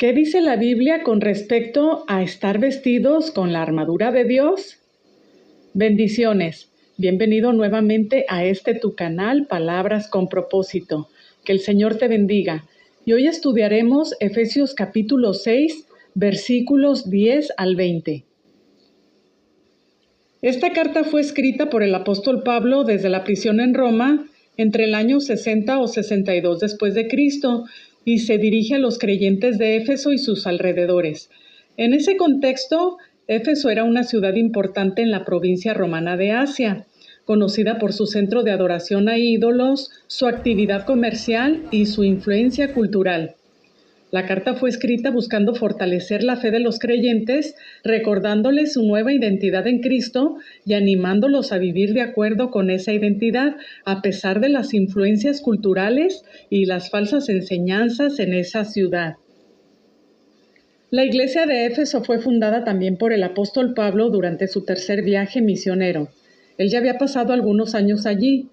¿Qué dice la Biblia con respecto a estar vestidos con la armadura de Dios? Bendiciones. Bienvenido nuevamente a tu canal Palabras con Propósito. Que el Señor te bendiga. Y hoy estudiaremos Efesios capítulo 6, versículos 10 al 20. Esta carta fue escrita por el apóstol Pablo desde la prisión en Roma entre el año 60 o 62 después de Cristo y se dirige a los creyentes de Éfeso y sus alrededores. En ese contexto, Éfeso era una ciudad importante en la provincia romana de Asia, conocida por su centro de adoración a ídolos, su actividad comercial y su influencia cultural. La carta fue escrita buscando fortalecer la fe de los creyentes, recordándoles su nueva identidad en Cristo y animándolos a vivir de acuerdo con esa identidad, a pesar de las influencias culturales y las falsas enseñanzas en esa ciudad. La iglesia de Éfeso fue fundada también por el apóstol Pablo durante su tercer viaje misionero. Él ya había pasado algunos años allí,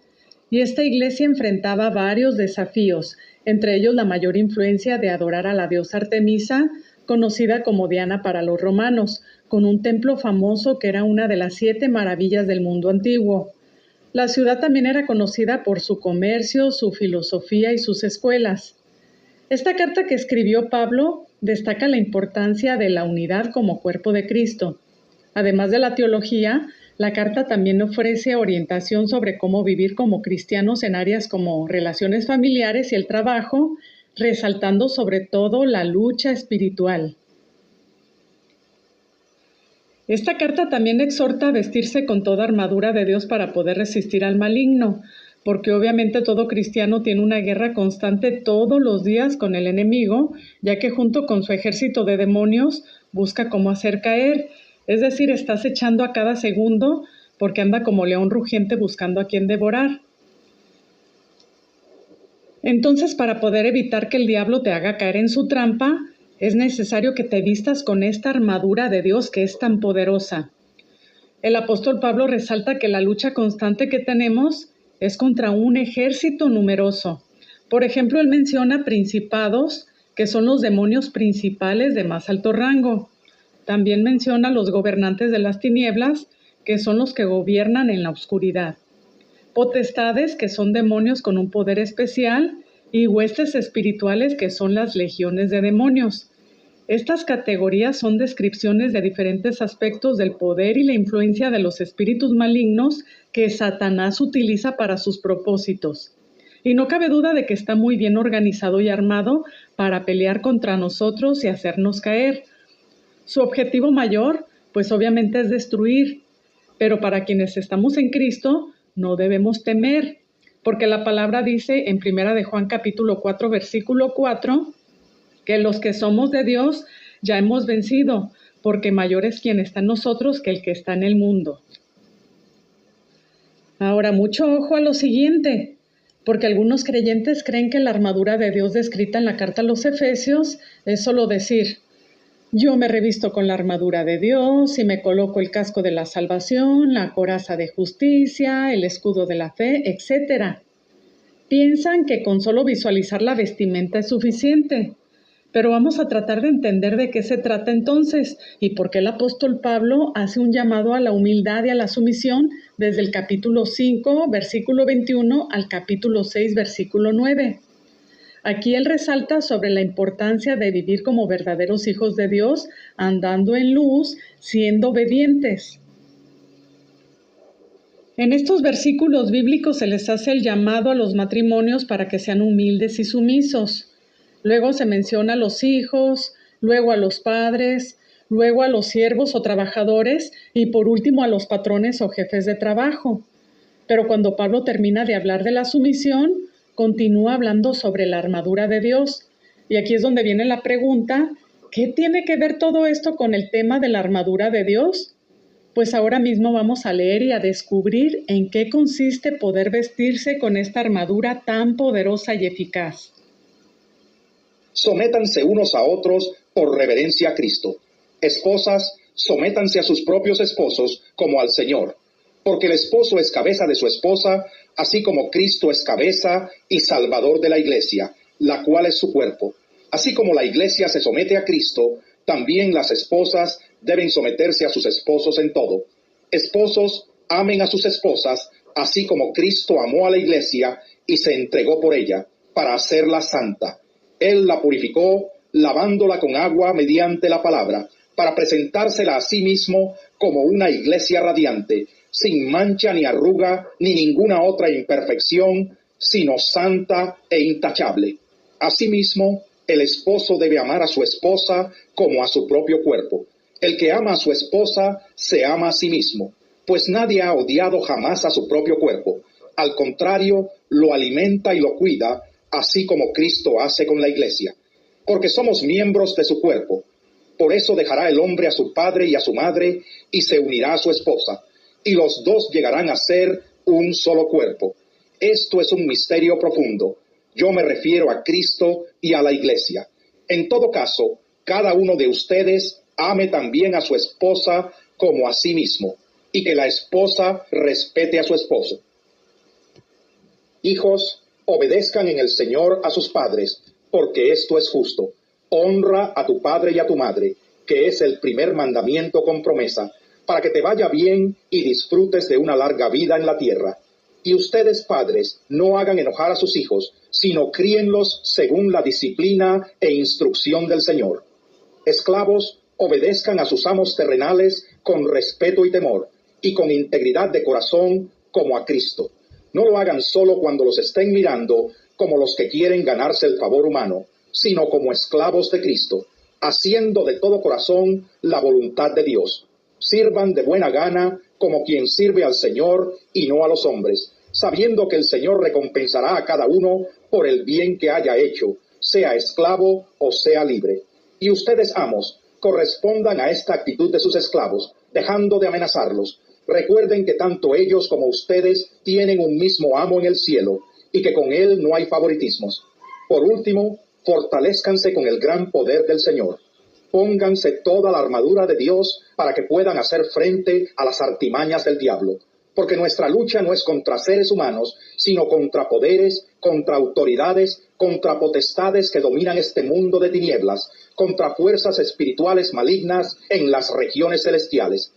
y esta iglesia enfrentaba varios desafíos, entre ellos la mayor influencia de adorar a la diosa Artemisa, conocida como Diana para los romanos, con un templo famoso que era una de las 7 maravillas del mundo antiguo. La ciudad también era conocida por su comercio, su filosofía y sus escuelas. Esta carta que escribió Pablo destaca la importancia de la unidad como cuerpo de Cristo. Además de la teología, la carta también ofrece orientación sobre cómo vivir como cristianos en áreas como relaciones familiares y el trabajo, resaltando sobre todo la lucha espiritual. Esta carta también exhorta a vestirse con toda armadura de Dios para poder resistir al maligno, porque obviamente todo cristiano tiene una guerra constante todos los días con el enemigo, ya que junto con su ejército de demonios busca cómo hacer caer. Es decir, está acechando a cada segundo porque anda como león rugiente buscando a quien devorar. Entonces, para poder evitar que el diablo te haga caer en su trampa, es necesario que te vistas con esta armadura de Dios que es tan poderosa. El apóstol Pablo resalta que la lucha constante que tenemos es contra un ejército numeroso. Por ejemplo, él menciona principados, que son los demonios principales de más alto rango. También menciona los gobernantes de las tinieblas, que son los que gobiernan en la oscuridad. Potestades, que son demonios con un poder especial, y huestes espirituales, que son las legiones de demonios. Estas categorías son descripciones de diferentes aspectos del poder y la influencia de los espíritus malignos que Satanás utiliza para sus propósitos. Y no cabe duda de que está muy bien organizado y armado para pelear contra nosotros y hacernos caer. Su objetivo mayor, pues obviamente es destruir, pero para quienes estamos en Cristo no debemos temer, porque la palabra dice en 1 de Juan capítulo 4, versículo 4, que los que somos de Dios ya hemos vencido, porque mayor es quien está en nosotros que el que está en el mundo. Ahora, mucho ojo a lo siguiente, porque algunos creyentes creen que la armadura de Dios descrita en la carta a los Efesios es solo decir: yo me revisto con la armadura de Dios y me coloco el casco de la salvación, la coraza de justicia, el escudo de la fe, etc. Piensan que con solo visualizar la vestimenta es suficiente. Pero vamos a tratar de entender de qué se trata entonces y por qué el apóstol Pablo hace un llamado a la humildad y a la sumisión desde el capítulo 5, versículo 21 al capítulo 6, versículo 9. Aquí él resalta sobre la importancia de vivir como verdaderos hijos de Dios, andando en luz, siendo obedientes. En estos versículos bíblicos se les hace el llamado a los matrimonios para que sean humildes y sumisos. Luego se menciona a los hijos, luego a los padres, luego a los siervos o trabajadores y por último a los patrones o jefes de trabajo. Pero cuando Pablo termina de hablar de la sumisión, continúa hablando sobre la armadura de Dios. Y aquí es donde viene la pregunta: ¿qué tiene que ver todo esto con el tema de la armadura de Dios? Pues ahora mismo vamos a leer y a descubrir en qué consiste poder vestirse con esta armadura tan poderosa y eficaz. Sométanse unos a otros por reverencia a Cristo. Esposas, sométanse a sus propios esposos como al Señor, porque el esposo es cabeza de su esposa, así como Cristo es cabeza y salvador de la iglesia, la cual es su cuerpo. Así como la iglesia se somete a Cristo, también las esposas deben someterse a sus esposos en todo. Esposos, amen a sus esposas, así como Cristo amó a la iglesia y se entregó por ella, para hacerla santa. Él la purificó, lavándola con agua mediante la palabra, para presentársela a sí mismo como una iglesia radiante, sin mancha ni arruga, ni ninguna otra imperfección, sino santa e intachable. Asimismo, el esposo debe amar a su esposa como a su propio cuerpo. El que ama a su esposa se ama a sí mismo, pues nadie ha odiado jamás a su propio cuerpo. Al contrario, lo alimenta y lo cuida, así como Cristo hace con la iglesia, porque somos miembros de su cuerpo. Por eso dejará el hombre a su padre y a su madre, y se unirá a su esposa, y los dos llegarán a ser un solo cuerpo. Esto es un misterio profundo. Yo me refiero a Cristo y a la iglesia. En todo caso, cada uno de ustedes ame también a su esposa como a sí mismo, y que la esposa respete a su esposo. Hijos, obedezcan en el Señor a sus padres, porque esto es justo. Honra a tu padre y a tu madre, que es el primer mandamiento con promesa, para que te vaya bien y disfrutes de una larga vida en la tierra. Y ustedes, padres, no hagan enojar a sus hijos, sino críenlos según la disciplina e instrucción del Señor. Esclavos, obedezcan a sus amos terrenales con respeto y temor, y con integridad de corazón como a Cristo. No lo hagan solo cuando los estén mirando, como los que quieren ganarse el favor humano, sino como esclavos de Cristo, haciendo de todo corazón la voluntad de Dios. Sirvan de buena gana como quien sirve al Señor y no a los hombres, sabiendo que el Señor recompensará a cada uno por el bien que haya hecho, sea esclavo o sea libre. Y ustedes, amos, correspondan a esta actitud de sus esclavos, dejando de amenazarlos. Recuerden que tanto ellos como ustedes tienen un mismo amo en el cielo, y que con él no hay favoritismos. Por último, fortalézcanse con el gran poder del Señor. Pónganse toda la armadura de Dios para que puedan hacer frente a las artimañas del diablo. Porque nuestra lucha no es contra seres humanos, sino contra poderes, contra autoridades, contra potestades que dominan este mundo de tinieblas, contra fuerzas espirituales malignas en las regiones celestiales.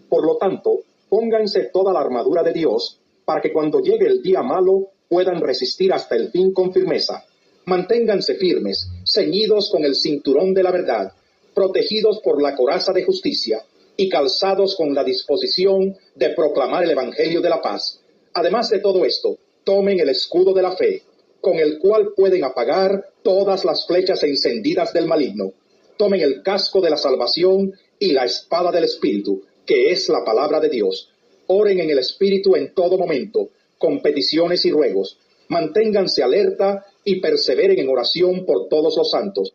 Por lo tanto, pónganse toda la armadura de Dios, para que cuando llegue el día malo puedan resistir hasta el fin con firmeza. Manténganse firmes, ceñidos con el cinturón de la verdad, protegidos por la coraza de justicia, y calzados con la disposición de proclamar el Evangelio de la paz. Además de todo esto, tomen el escudo de la fe, con el cual pueden apagar todas las flechas encendidas del maligno. Tomen el casco de la salvación y la espada del Espíritu, que es la palabra de Dios. Oren en el Espíritu en todo momento, con peticiones y ruegos. Manténganse alerta y perseveren en oración por todos los santos.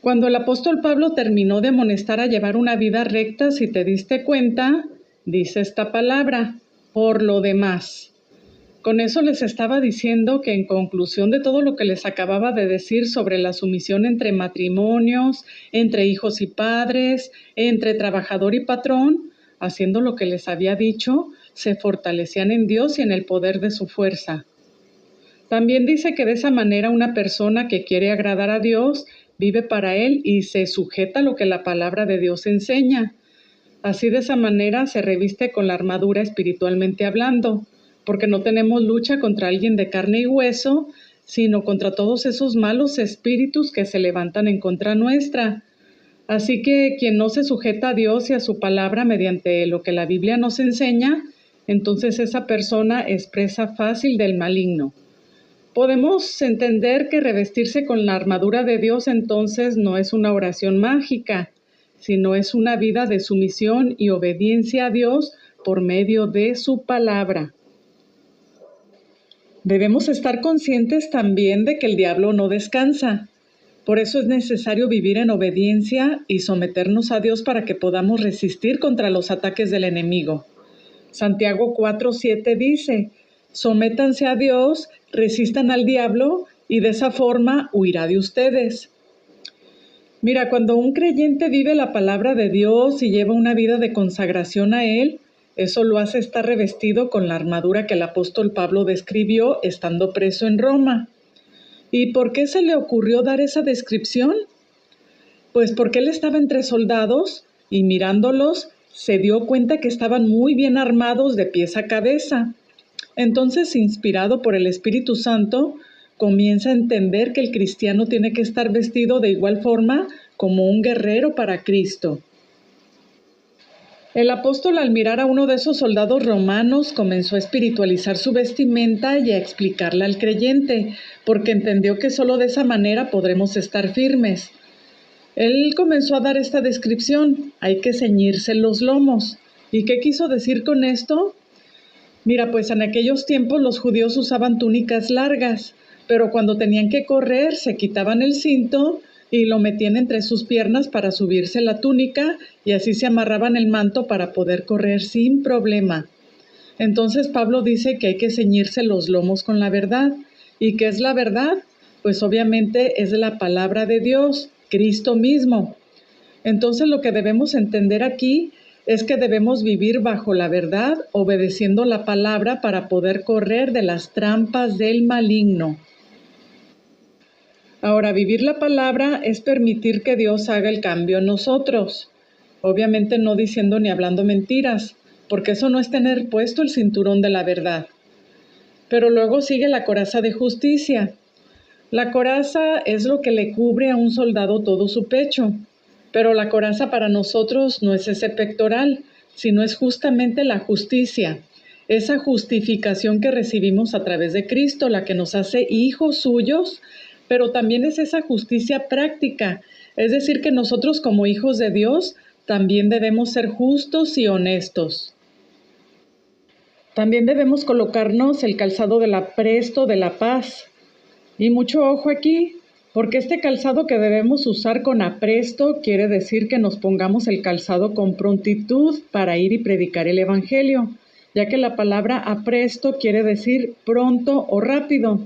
Cuando el apóstol Pablo terminó de amonestar a llevar una vida recta, si te diste cuenta, dice esta palabra, por lo demás. Con eso les estaba diciendo que en conclusión de todo lo que les acababa de decir sobre la sumisión entre matrimonios, entre hijos y padres, entre trabajador y patrón, haciendo lo que les había dicho, se fortalecían en Dios y en el poder de su fuerza. También dice que de esa manera una persona que quiere agradar a Dios vive para Él y se sujeta a lo que la palabra de Dios enseña. Así de esa manera se reviste con la armadura espiritualmente hablando, porque no tenemos lucha contra alguien de carne y hueso, sino contra todos esos malos espíritus que se levantan en contra nuestra. Así que quien no se sujeta a Dios y a su palabra mediante lo que la Biblia nos enseña, entonces esa persona es presa fácil del maligno. Podemos entender que revestirse con la armadura de Dios entonces no es una oración mágica, sino es una vida de sumisión y obediencia a Dios por medio de su palabra. Debemos estar conscientes también de que el diablo no descansa. Por eso es necesario vivir en obediencia y someternos a Dios para que podamos resistir contra los ataques del enemigo. Santiago 4:7 dice: sométanse a Dios, resistan al diablo y de esa forma huirá de ustedes. Mira, cuando un creyente vive la palabra de Dios y lleva una vida de consagración a Él, eso lo hace estar revestido con la armadura que el apóstol Pablo describió estando preso en Roma. ¿Y por qué se le ocurrió dar esa descripción? Pues porque él estaba entre soldados y mirándolos se dio cuenta que estaban muy bien armados de pies a cabeza. Entonces, inspirado por el Espíritu Santo, comienza a entender que el cristiano tiene que estar vestido de igual forma como un guerrero para Cristo. El apóstol, al mirar a uno de esos soldados romanos, comenzó a espiritualizar su vestimenta y a explicarla al creyente, porque entendió que solo de esa manera podremos estar firmes. Él comenzó a dar esta descripción: hay que ceñirse los lomos. ¿Y qué quiso decir con esto? Mira, pues en aquellos tiempos los judíos usaban túnicas largas, pero cuando tenían que correr se quitaban el cinto y lo metían entre sus piernas para subirse la túnica y así se amarraban el manto para poder correr sin problema. Entonces Pablo dice que hay que ceñirse los lomos con la verdad. ¿Y qué es la verdad? Pues obviamente es la palabra de Dios, Cristo mismo. Entonces lo que debemos entender aquí es que debemos vivir bajo la verdad, obedeciendo la palabra para poder correr de las trampas del maligno. Ahora, vivir la palabra es permitir que Dios haga el cambio en nosotros. Obviamente no diciendo ni hablando mentiras, porque eso no es tener puesto el cinturón de la verdad. Pero luego sigue la coraza de justicia. La coraza es lo que le cubre a un soldado todo su pecho. Pero la coraza para nosotros no es ese pectoral, sino es justamente la justicia, esa justificación que recibimos a través de Cristo, la que nos hace hijos suyos, pero también es esa justicia práctica, es decir, que nosotros como hijos de Dios también debemos ser justos y honestos. También debemos colocarnos el calzado del apresto de la paz. Y mucho ojo aquí, porque este calzado que debemos usar con apresto quiere decir que nos pongamos el calzado con prontitud para ir y predicar el Evangelio, ya que la palabra apresto quiere decir pronto o rápido.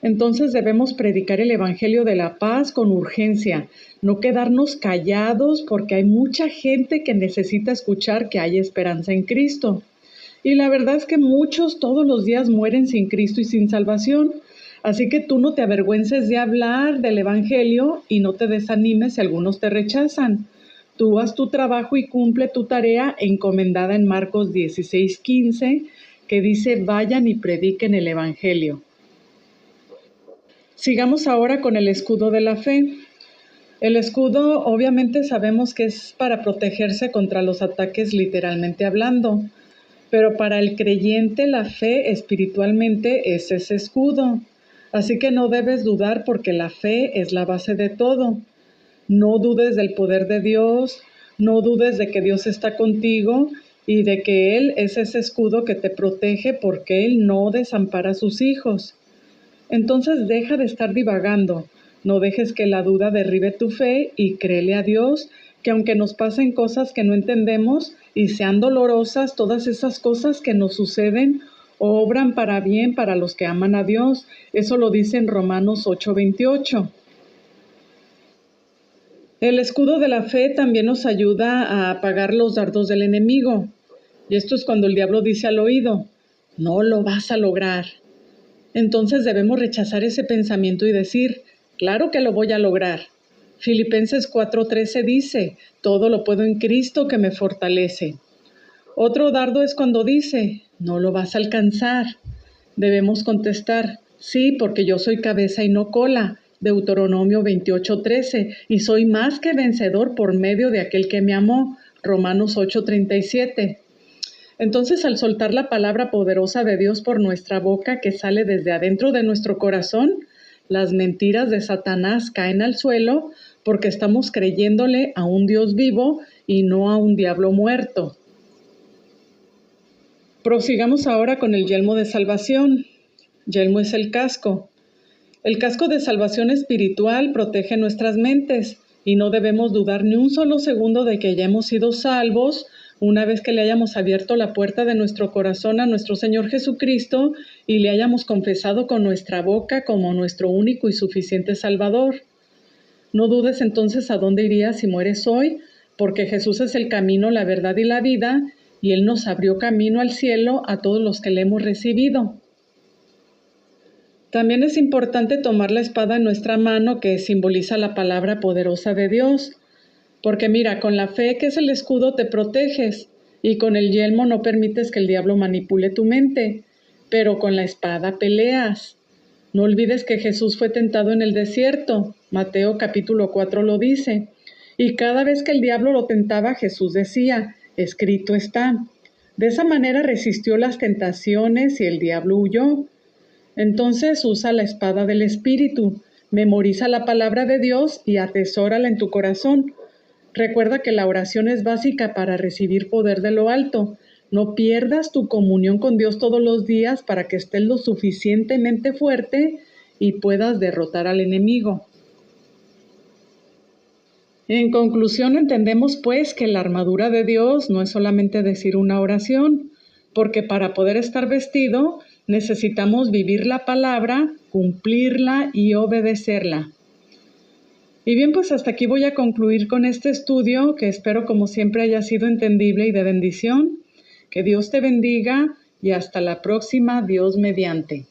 Entonces debemos predicar el Evangelio de la paz con urgencia, no quedarnos callados porque hay mucha gente que necesita escuchar que hay esperanza en Cristo. Y la verdad es que muchos todos los días mueren sin Cristo y sin salvación. Así que tú no te avergüences de hablar del Evangelio y no te desanimes si algunos te rechazan. Tú haz tu trabajo y cumple tu tarea encomendada en Marcos 16:15, que dice: vayan y prediquen el Evangelio. Sigamos ahora con el escudo de la fe. El escudo obviamente sabemos que es para protegerse contra los ataques literalmente hablando, pero para el creyente la fe espiritualmente es ese escudo. Así que no debes dudar porque la fe es la base de todo. No dudes del poder de Dios, no dudes de que Dios está contigo y de que Él es ese escudo que te protege porque Él no desampara a sus hijos. Entonces deja de estar divagando, no dejes que la duda derribe tu fe y créele a Dios que aunque nos pasen cosas que no entendemos y sean dolorosas, todas esas cosas que nos suceden obran para bien para los que aman a Dios. Eso lo dice en Romanos 8:28. El escudo de la fe también nos ayuda a apagar los dardos del enemigo. Y esto es cuando el diablo dice al oído: no lo vas a lograr. Entonces debemos rechazar ese pensamiento y decir: claro que lo voy a lograr. Filipenses 4:13 dice: todo lo puedo en Cristo que me fortalece. Otro dardo es cuando dice: no lo vas a alcanzar. Debemos contestar: sí, porque yo soy cabeza y no cola. Deuteronomio 28:13. Y soy más que vencedor por medio de aquel que me amó. Romanos 8:37. Entonces, al soltar la palabra poderosa de Dios por nuestra boca que sale desde adentro de nuestro corazón, las mentiras de Satanás caen al suelo porque estamos creyéndole a un Dios vivo y no a un diablo muerto. Prosigamos ahora con el yelmo de salvación. Yelmo es el casco. El casco de salvación espiritual protege nuestras mentes y no debemos dudar ni un solo segundo de que ya hemos sido salvos una vez que le hayamos abierto la puerta de nuestro corazón a nuestro Señor Jesucristo y le hayamos confesado con nuestra boca como nuestro único y suficiente Salvador. No dudes entonces a dónde irías si mueres hoy, porque Jesús es el camino, la verdad y la vida, y Él nos abrió camino al cielo a todos los que le hemos recibido. También es importante tomar la espada en nuestra mano, que simboliza la palabra poderosa de Dios. Porque mira, con la fe, que es el escudo, te proteges, y con el yelmo no permites que el diablo manipule tu mente, pero con la espada peleas. No olvides que Jesús fue tentado en el desierto. Mateo capítulo 4 lo dice. Y cada vez que el diablo lo tentaba, Jesús decía, escrito está. De esa manera resistió las tentaciones y el diablo huyó. Entonces usa la espada del Espíritu, memoriza la palabra de Dios y atesórala en tu corazón. Recuerda que la oración es básica para recibir poder de lo alto. No pierdas tu comunión con Dios todos los días para que estés lo suficientemente fuerte y puedas derrotar al enemigo. En conclusión, entendemos pues que la armadura de Dios no es solamente decir una oración, porque para poder estar vestido necesitamos vivir la palabra, cumplirla y obedecerla. Y bien, pues hasta aquí voy a concluir con este estudio, que espero como siempre haya sido entendible y de bendición. Que Dios te bendiga y hasta la próxima, Dios mediante.